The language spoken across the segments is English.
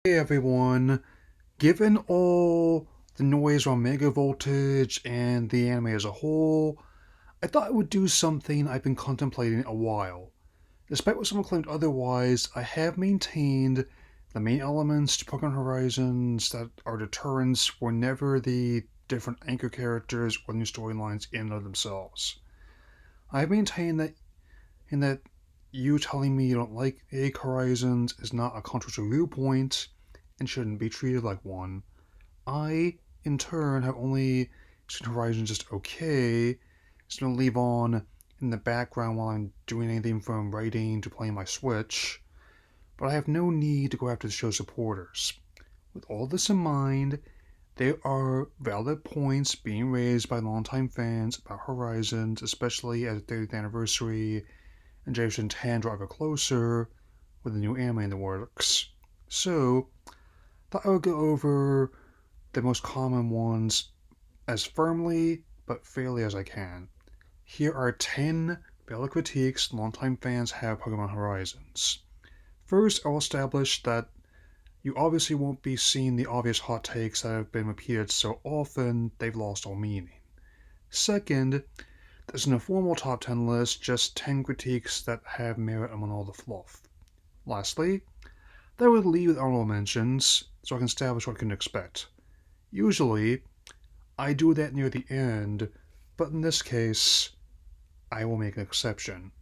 Hey everyone, given all the noise around Mega Voltage and the anime as a whole, I thought I would do something I've been contemplating a while. Despite what some claimed otherwise, I have maintained the main elements to Pokémon Horizons that are deterrents were never the different anchor characters or new storylines in and of themselves. I have maintained that you telling me you don't like Egg Horizons is not a controversial viewpoint and shouldn't be treated like one. I, in turn, have only seen Horizons just okay, just gonna leave on in the background while I'm doing anything from writing to playing my Switch, but I have no need to go after the show's supporters. With all this in mind, there are valid points being raised by longtime fans about Horizons, especially as the 30th anniversary and Generation 10 draw ever closer with the new anime in the works. So, thought I would go over the most common ones as firmly but fairly as I can. Here are 10 valid critiques longtime fans have Pokemon Horizons. First, I'll establish that you obviously won't be seeing the obvious hot takes that have been repeated so often they've lost all meaning. Second, there's an informal top 10 list, just 10 critiques that have merit among all the fluff. Lastly, that would leave with honorable mentions so I can establish what I can expect. Usually, I do that near the end, but in this case, I will make an exception.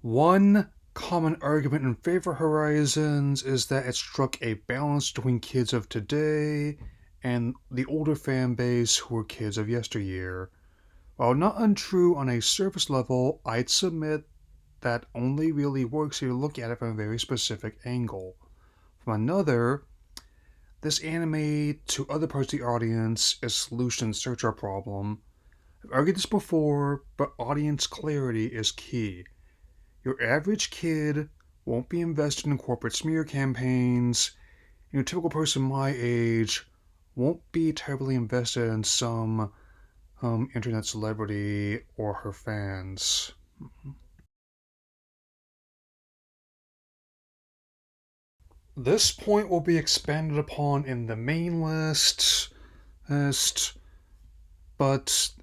One common argument in favor of Horizons is that it struck a balance between kids of today and the older fan base who were kids of yesteryear. While not untrue on a surface level, I'd submit that only really works if you look at it from a very specific angle. From another, this anime to other parts of the audience is a solution search our problem. I've argued this before, but audience clarity is key. Your average kid won't be invested in corporate smear campaigns, and your typical person my age won't be terribly invested in some internet celebrity or her fans. This point will be expanded upon in the main list, but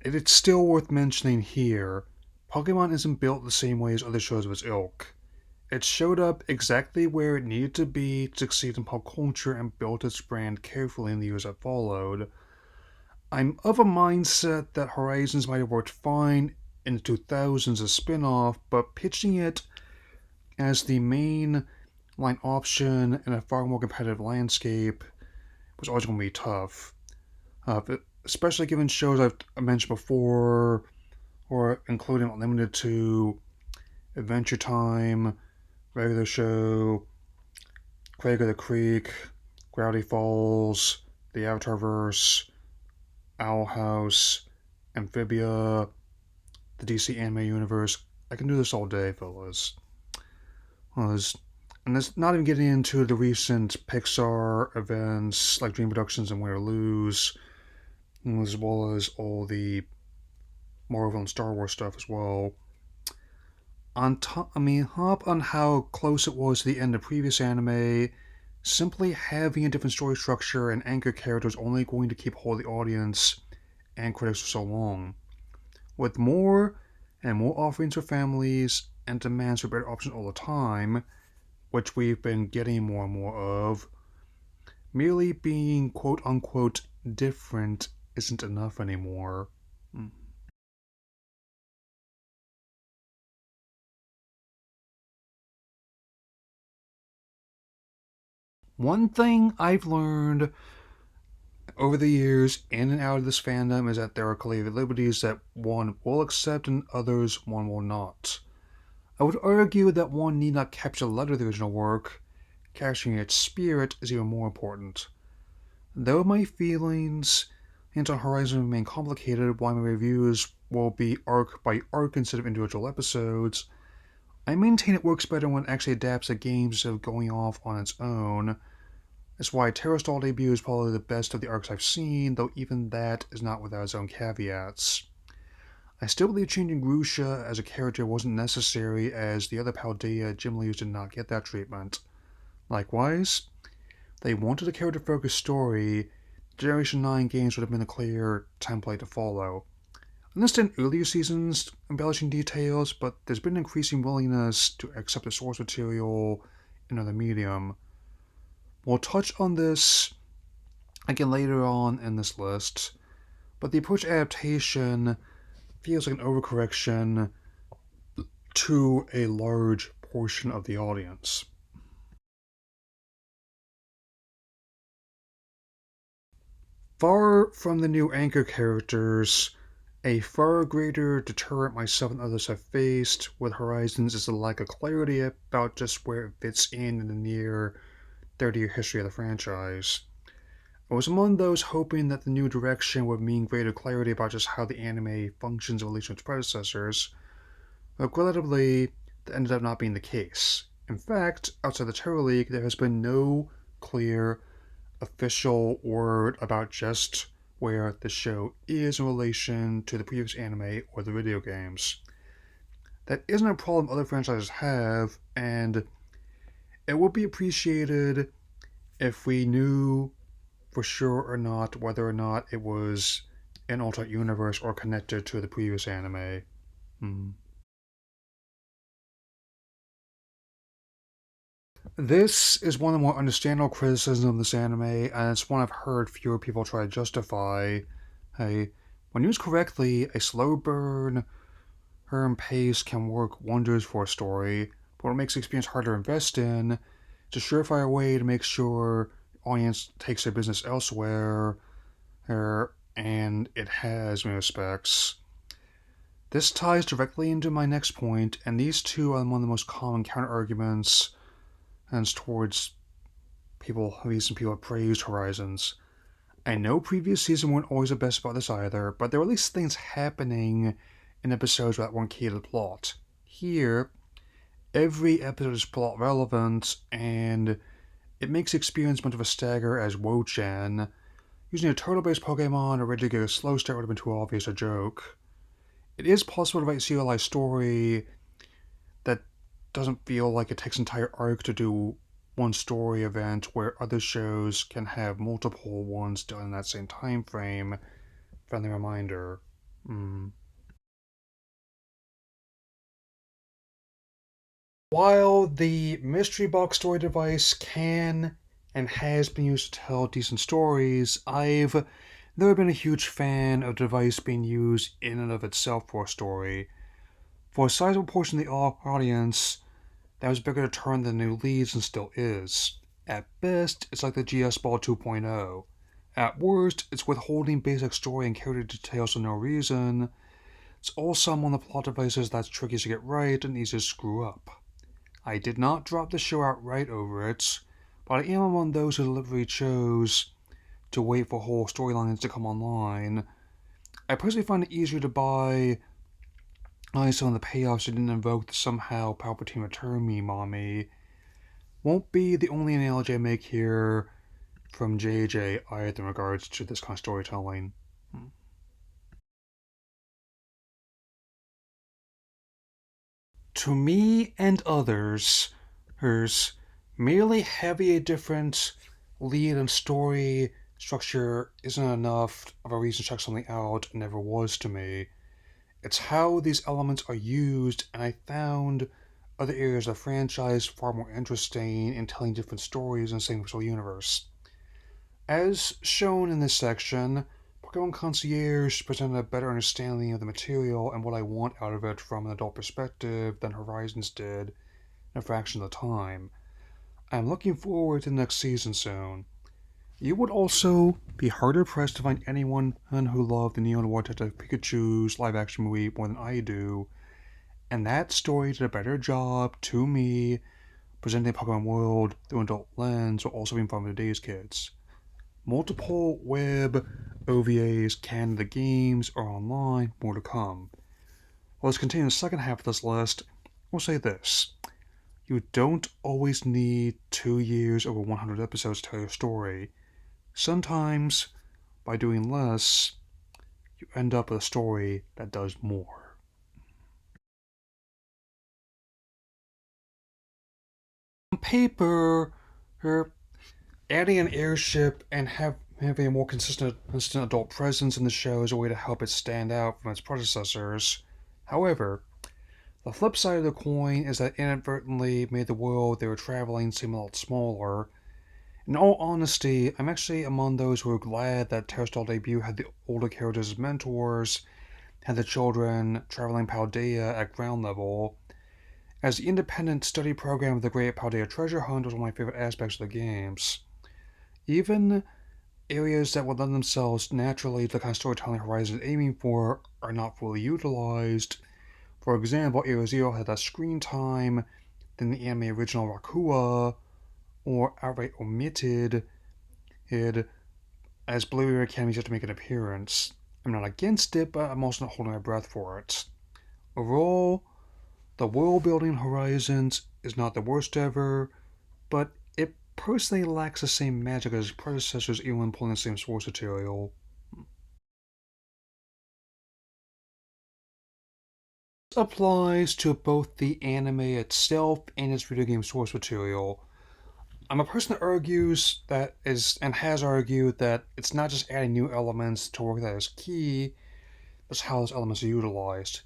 it's still worth mentioning here. Pokemon isn't built the same way as other shows of its ilk. It showed up exactly where it needed to be to succeed in pop culture and built its brand carefully in the years that followed. I'm of a mindset that Horizons might have worked fine in the 2000s as a spin off, but pitching it as the main line option in a far more competitive landscape was always going to be tough. Especially given shows I've mentioned before, or including but limited to Adventure Time, Regular Show, Craig of the Creek, Gravity Falls, The Avatarverse, Owl House, Amphibia, the DC Anime Universe. I can do this all day, fellas. And that's not even getting into the recent Pixar events like Dream Productions and Win or Lose, as well as all the Marvel and Star Wars stuff as well. Hop on how close it was to the end of previous anime. Simply having a different story structure and anchor character is only going to keep hold of the audience and critics for so long. With more and more offerings for families and demands for better options all the time, which we've been getting more and more of, merely being quote unquote different isn't enough anymore. One thing I've learned over the years in and out of this fandom is that there are creative liberties that one will accept and others one will not. I would argue that one need not capture the letter of the original work, capturing its spirit is even more important. Though my feelings into Horizon remain complicated, while my reviews will be arc by arc instead of individual episodes, I maintain it works better when it actually adapts the game instead of going off on its own. That's why Terrastal debut is probably the best of the arcs I've seen, though even that is not without its own caveats. I still believe changing Grusha as a character wasn't necessary, as the other Paldea gym leaders did not get that treatment. Likewise, they wanted a character-focused story. Generation 9 games would have been a clear template to follow. I understand earlier seasons embellishing details, but there's been increasing willingness to accept the source material in another medium. We'll touch on this again later on in this list, but the approach to adaptation feels like an overcorrection to a large portion of the audience. Far from the new anchor characters, a far greater deterrent myself and others have faced with Horizons is the lack of clarity about just where it fits in the near 30-year history of the franchise. I was among those hoping that the new direction would mean greater clarity about just how the anime functions in relation to its predecessors, but regrettably, that ended up not being the case. In fact, outside the Terror League, there has been no clear official word about just where the show is in relation to the previous anime or the video games. That isn't a problem other franchises have, and it would be appreciated if we knew for sure or not whether or not it was an alternate universe or connected to the previous anime. Hmm. This is one of the more understandable criticisms of this anime, and it's one I've heard fewer people try to justify. Hey, when used correctly, a slow burn, her pace can work wonders for a story, but what makes the experience harder to invest in, it's a surefire way to make sure the audience takes their business elsewhere, and it has many respects. This ties directly into my next point, and these two are one of the most common counter-arguments and towards people, recent people have praised Horizons. I know previous seasons weren't always the best about this either, but there were at least things happening in episodes that weren't key to the plot. Here, every episode is plot relevant, and it makes the experience much of a stagger as Wo-chan. Using a turtle-based Pokemon or ready to get a slow start would have been too obvious a joke. It is possible to write a serialized story that doesn't feel like it takes an entire arc to do one story event, where other shows can have multiple ones done in that same time frame. Friendly reminder. Mm. While the mystery box story device can and has been used to tell decent stories, I've never been a huge fan of the device being used in and of itself for a story. For a sizable portion of the audience, that was bigger to turn than new leads and still is. At best, it's like the GS Ball 2.0. At worst, it's withholding basic story and character details for no reason. It's also one of the plot devices that's tricky to get right and easy to screw up. I did not drop the show outright over it, but I am among those who deliberately chose to wait for whole storylines to come online. I personally find it easier to buy some of the payoffs that didn't invoke the somehow Palpatine return meme on me. Won't be the only analogy I make here from JJ either in regards to this kind of storytelling. To me and others, merely having a different lead and story structure isn't enough of a reason to check something out. It never was to me. It's how these elements are used, and I found other areas of the franchise far more interesting in telling different stories in the same visual universe. As shown in this section, Pokemon Concierge presented a better understanding of the material and what I want out of it from an adult perspective than Horizons did in a fraction of the time. I am looking forward to the next season soon. You would also be harder pressed to find anyone who loved the Neo Noir Detective Pikachu's live action movie more than I do, and that story did a better job, to me, presenting the Pokemon world through an adult lens while also being fun for today's kids. Multiple web OVAs, canon the games, are online, more to come. Well, let's continue the second half of this list. We'll say this. You don't always need 2 years over 100 episodes to tell your story. Sometimes, by doing less, you end up with a story that does more. On paper, er, adding an airship and having a more consistent adult presence in the show is a way to help it stand out from its predecessors. However, the flip side of the coin is that inadvertently made the world they were traveling seem a lot smaller. In all honesty, I'm actually among those who are glad that Terrestrial Debut had the older characters as mentors, had the children traveling Paldea at ground level, as the independent study program of the Great Paldea Treasure Hunt was one of my favorite aspects of the games. Even areas that would lend themselves naturally to the kind of storytelling Horizon is aiming for are not fully utilized. For example, Area Zero had less screen time than the anime original Rakua, or outright omitted it as Blue Academy just to make an appearance. I'm not against it, but I'm also not holding my breath for it. Overall, the world building Horizons is not the worst ever, but it personally lacks the same magic as its predecessors even when pulling the same source material. This applies to both the anime itself and its video game source material. I'm a person that argues that is and has argued that it's not just adding new elements to work that is key, but how those elements are utilized.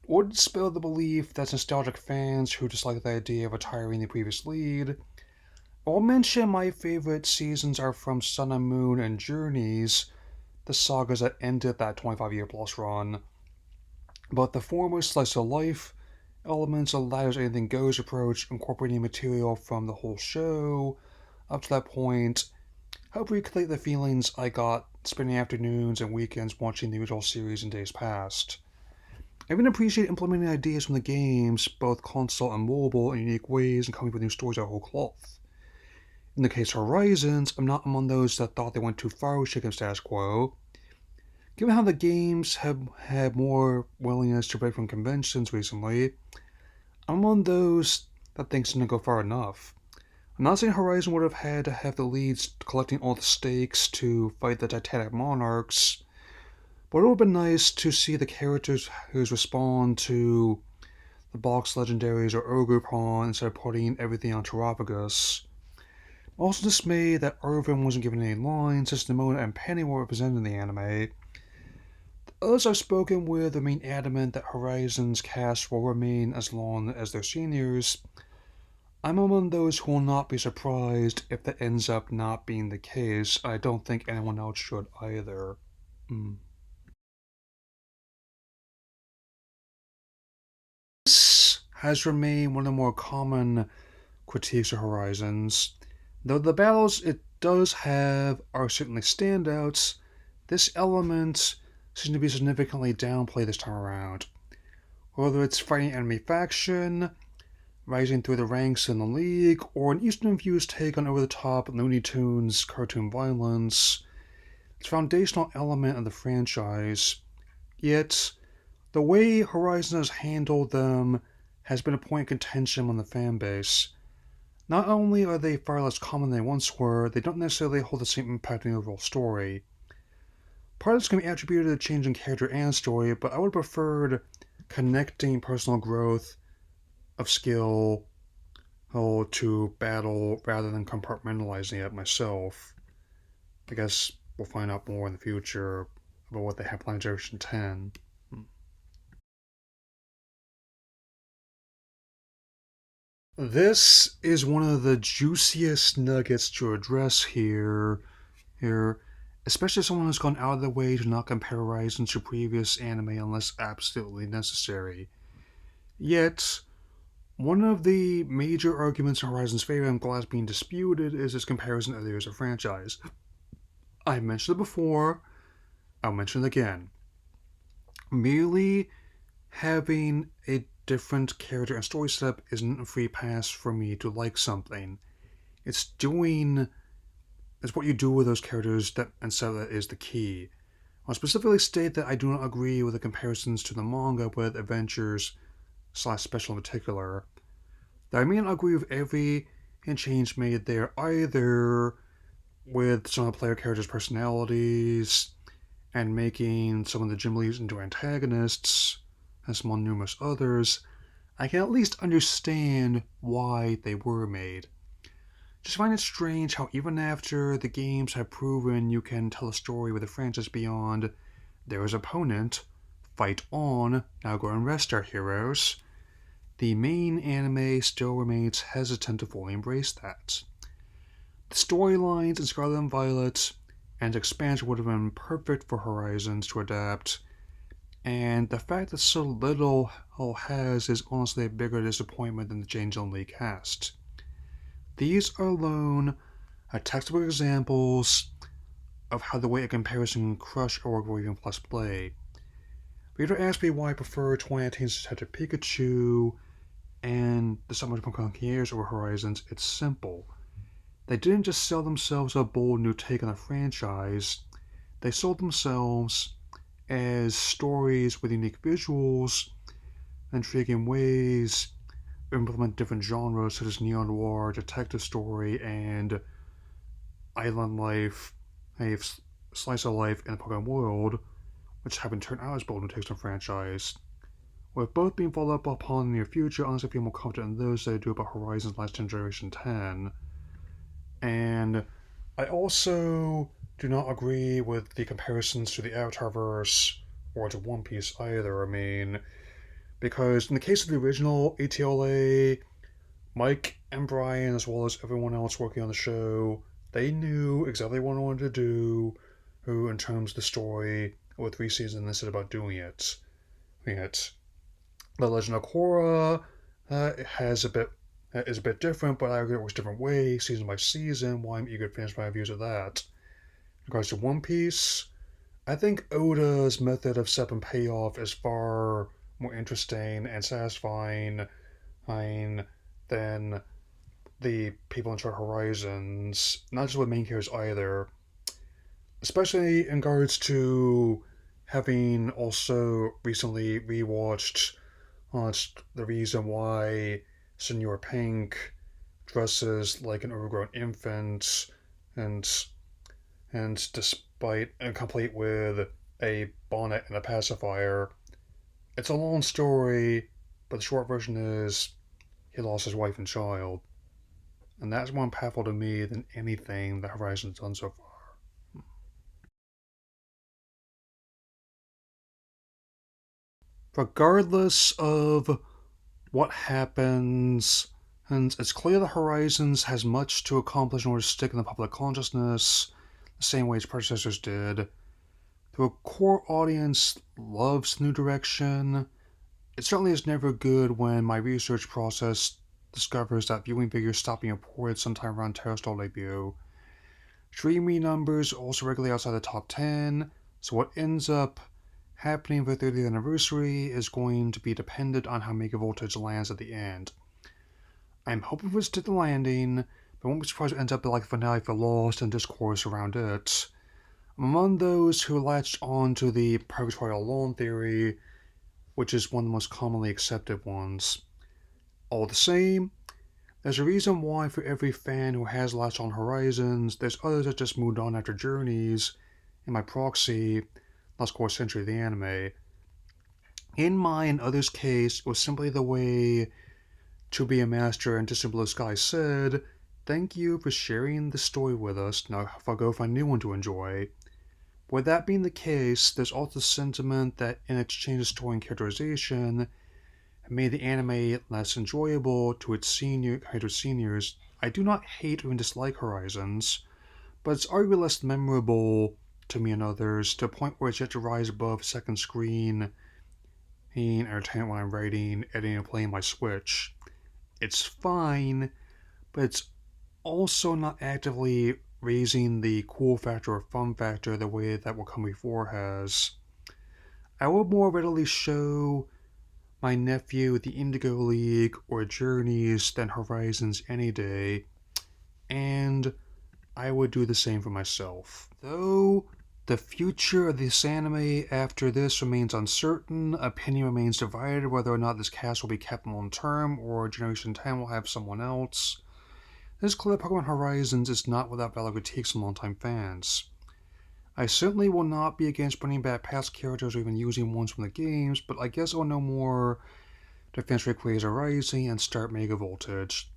Or dispel the belief that nostalgic fans who dislike the idea of retiring the previous lead. I'll mention my favorite seasons are from Sun and Moon and Journeys, the sagas that ended that 25-year plus run. But the former slice of life elements, a latter's anything goes approach, incorporating material from the whole show up to that point, help recreate the feelings I got spending afternoons and weekends watching the original series in days past. I even appreciate implementing ideas from the games, both console and mobile, in unique ways and coming up with new stories out of whole cloth. In the case of Horizons, I'm not among those that thought they went too far with shaking status quo. Given how the games have had more willingness to break from conventions recently, I'm among those that thinks it didn't go far enough. I'm not saying Horizon would have had to have the leads collecting all the stakes to fight the Titanic monarchs, but it would have been nice to see the characters who respond to the box legendaries or Ogre instead of putting everything on Terrapagus. I'm also dismayed that Irvin wasn't given any lines since Nimona and Penny were represented in the anime. Others I've spoken with remain adamant that Horizon's cast will remain as long as their seniors. I'm among those who will not be surprised if that ends up not being the case. I don't think anyone else should either. Mm. This has remained one of the more common critiques of Horizons. Though the battles it does have are certainly standouts, this element seems to be significantly downplayed this time around. Whether it's fighting enemy faction, rising through the ranks in the League, or an Eastern infused take on over the top Looney Tunes cartoon violence, it's a foundational element of the franchise. Yet, the way Horizon has handled them has been a point of contention among the fanbase. Not only are they far less common than they once were, they don't necessarily hold the same impact on the overall story. Part of this can be attributed to the change in character and story, but I would have preferred connecting personal growth of skill to battle rather than compartmentalizing it myself. I guess we'll find out more in the future about what they have planned for Generation 10. This is one of the juiciest nuggets to address here, especially someone who's gone out of their way to not compare Horizon to previous anime unless absolutely necessary. Yet, one of the major arguments in Horizon's favor I'm glad is being disputed is its comparison to other years of franchise. I mentioned it before, I'll mention it again. Merely having a different character and story setup isn't a free pass for me to like something. It's what you do with those characters and setup that is the key. I'll specifically state that I do not agree with the comparisons to the manga with adventures slash special in particular. That I may not agree with every change made there either, with some of the player characters' personalities and making some of the gym leaders into antagonists, and among numerous others, I can at least understand why they were made. Just find it strange how even after the games have proven you can tell a story with a franchise beyond their opponent, fight on, now go and rest our heroes, the main anime still remains hesitant to fully embrace that. The storylines in Scarlet and Violet and expansion would have been perfect for Horizons to adapt, and the fact that so little has is honestly a bigger disappointment than the change only cast. These are alone are textbook examples of how the way a comparison can crush or even plus play. But you don't ask me why I prefer 2019's Detective Pikachu and the Summer of Concierge over Horizons. It's simple. They didn't just sell themselves a bold new take on the franchise, they sold themselves as stories with unique visuals, intriguing ways, implement different genres such as neo-noir, detective story, and island life, a slice of life in the Pokemon world, which haven't turned out as bold new takes on the franchise. With both being followed up upon in the near future, honestly I feel more confident in those than I do about Horizons Last Generation 10. And I also do not agree with the comparisons to the Avatarverse or to One Piece either. I mean, because in the case of the original ATLA, Mike and Brian, as well as everyone else working on the show, they knew exactly what they wanted to do, who in terms of the story, with 3 seasons, and they said about doing it. The Legend of Korra has a bit is a bit different, but I agree it works different ways, season by season. Why I'm eager to finish my views of that. In regards to One Piece, I think Oda's method of step and payoff is far more interesting and satisfying than the people in Short Horizons, not just with main characters either, especially in regards to having also recently rewatched the reason why Senor Pink dresses like an overgrown infant and despite and complete with a bonnet and a pacifier. It's a long story, but the short version is he lost his wife and child. And that's more impactful to me than anything that Horizon's done so far. Regardless of what happens, and it's clear that Horizons has much to accomplish in order to stick in the public consciousness, the same way its predecessors did. The core audience loves new direction. It certainly is never good when my research process discovers that viewing figures stop being reported sometime around Terrestrial debut. Streaming numbers also regularly outside the top 10, so what ends up happening for the 30th anniversary is going to be dependent on how Mega Voltage lands at the end. I'm hoping for a stick the landing, but I won't be surprised if it ends up like the finale for Lost and discourse around it. I'm among those who latched on to the Purgatory Alone theory, which is one of the most commonly accepted ones. All the same, there's a reason why for every fan who has latched on Horizons, there's others that just moved on after Journeys, and by proxy, Lost Core Century of the anime. In my and others' case, it was simply the way To Be a Master and Distant Blue Sky said, "Thank you for sharing the story with us, now I'll go find a new one to enjoy." With that being the case, there's also the sentiment that in its change of story and characterization, it made the anime less enjoyable to its seniors. I do not hate or even dislike Horizons, but it's arguably less memorable to me and others, to a point where it's yet to rise above second screen being entertainment when I'm writing, editing, and playing my Switch. It's fine, but it's also not actively raising the cool factor or fun factor the way that What Come Before has. I would more readily show my nephew the Indigo League or Journeys than Horizons any day, and I would do the same for myself. Though the future of this anime after this remains uncertain, opinion remains divided whether or not this cast will be kept long term or Generation 10 will have someone else. It is clear that Pokemon Horizons is not without valid critiques from longtime fans. I certainly will not be against bringing back past characters or even using ones from the games, but I guess I'll know more Defense Rayquaza Rising and start Mega Voltage.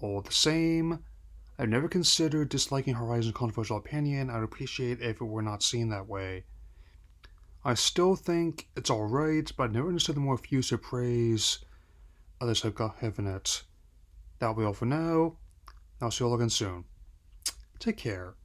All the same, I've never considered disliking Horizon's controversial opinion. I'd appreciate if it were not seen that way. I still think it's alright, but I've never understood the more effusive praise others have given it. That'll be all for now. I'll see you all again soon. Take care.